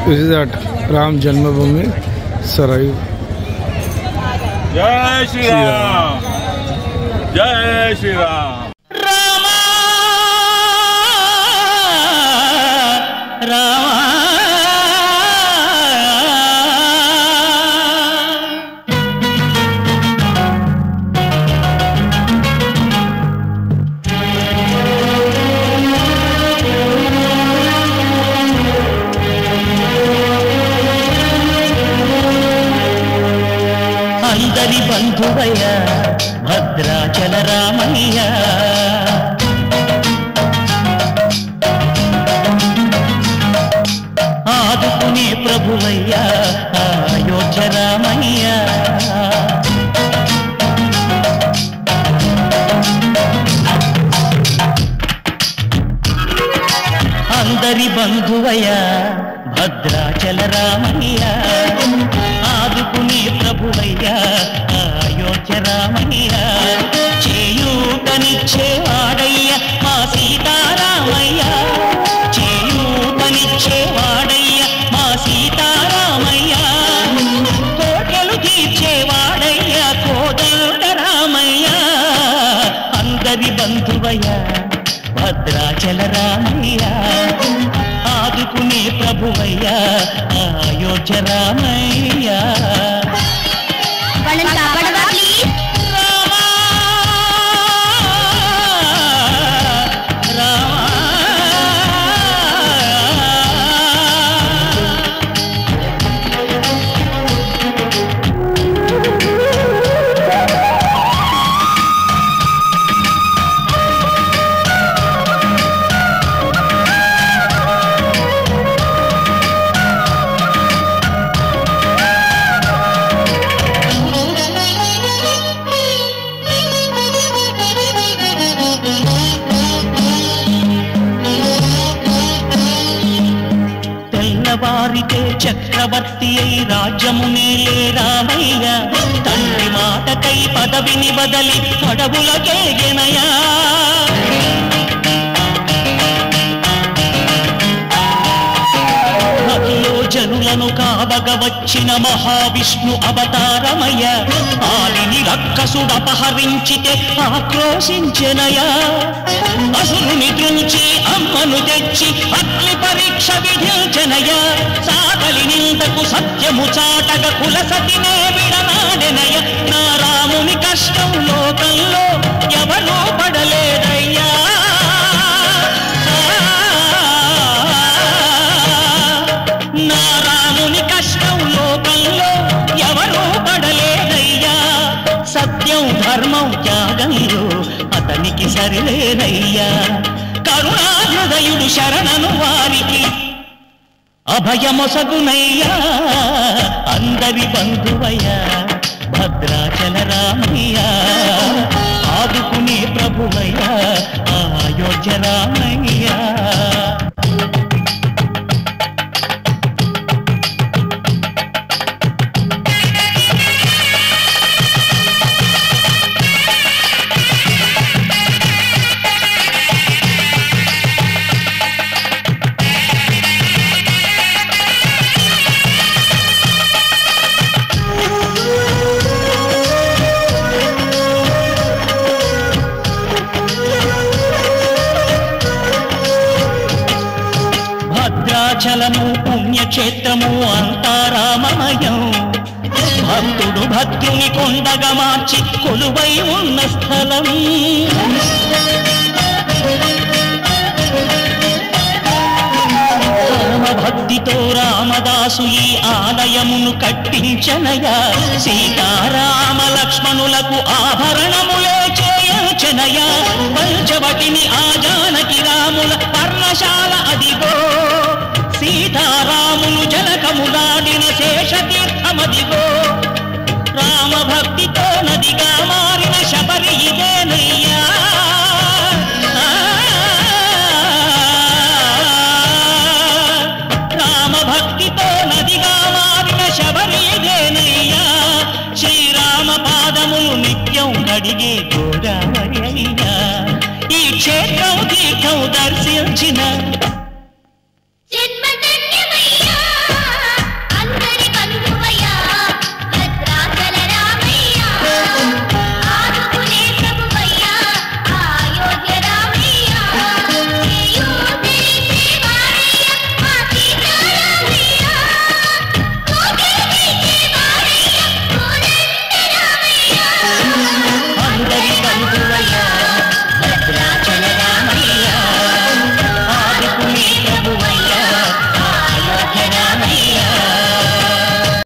This is at Ram Janmabhoomi, Sarai. Jai Shri Ram. Jai Shri Ram. Rama, Rama. అందరి బంధువయ్య భద్రాచల రామయ్య ఆదుకునే ప్రభువయ్య అయోధ్య రామయ్య అందరి బంధువయ్య భద్రాచల రామయ్య ఆదుకునే ప్రభువయ్య అయోధ్య రామయ్య చేయూతనిచ్చేవాడయ్య మా సీతారామయ్య చేయూతనిచ్చేవాడయ్య మా సీతారామయ్య కోటలు తీర్చేవాడయ్య కోదండ రామయ్య అందరి బంధువయ్య భద్రాచల రామయ్య ఆదుకునే ప్రభువయ్య అయోధ్య రామయ్య వారితే చక్రవర్తి అయి రాజ్యమునేలే రామయ్య తండ్రి మాటకై పదవిని బదలి అడవులకేగెనయా అఖిలో జనులను కావగ వచ్చిన మహావిష్ణు అవతారమయ్య ఆలిని రక్కసుడపహరించితే ఆక్రోశించెనయా అసురుని దృంచి అమ్మను తెచ్చి అగ్ని పరీక్ష విధించనయ సాగలి నిందకు సత్యము చాటగ కులసతినే విడనాడెనయ నా రాముని కష్టం లోకంలో ఎవరూ పడలేదయ్యా నా రాముని కష్టం లోకంలో ఎవరూ పడలేదయ్యా సత్యం ధర్మం త్యాగంలో అతనికి సరిలేదయ్యా కరుణాహృదయుడు శరణను వారికి అభయమొసగునయ్యా అందరి బంధువయ్య భద్రాచల రామయ్య ఆదుకునే ప్రభువయ్య అయోధ్య రామయ్య భద్రాచలము పుణ్యక్షేత్రము అంతా రామమయం భక్తుడు భక్తుని కొండగా మార్చి కొలువై ఉన్న స్థలం భక్తితో రామదాసు ఈ ఆలయమును కట్టించనయా సీతారామ లక్ష్మణులకు ఆభరణములే చేయించనయా పంచవటిని ఆ జానకి రాముల పర్ణశాల అదిగో సీతారాములు జలకములాడిన శేషతీర్థమదిగో రామభక్తితో నదిగా మారిన శబరి ఇదేనయ్యా రామభక్తితో నదిగా మారిన శబరి ఇదేనయ్యా శ్రీరామ పాదములు నిత్యం కడిగే గోదావరి అయ్యా ఈ క్షేత్రం తీర్థం దర్శించిన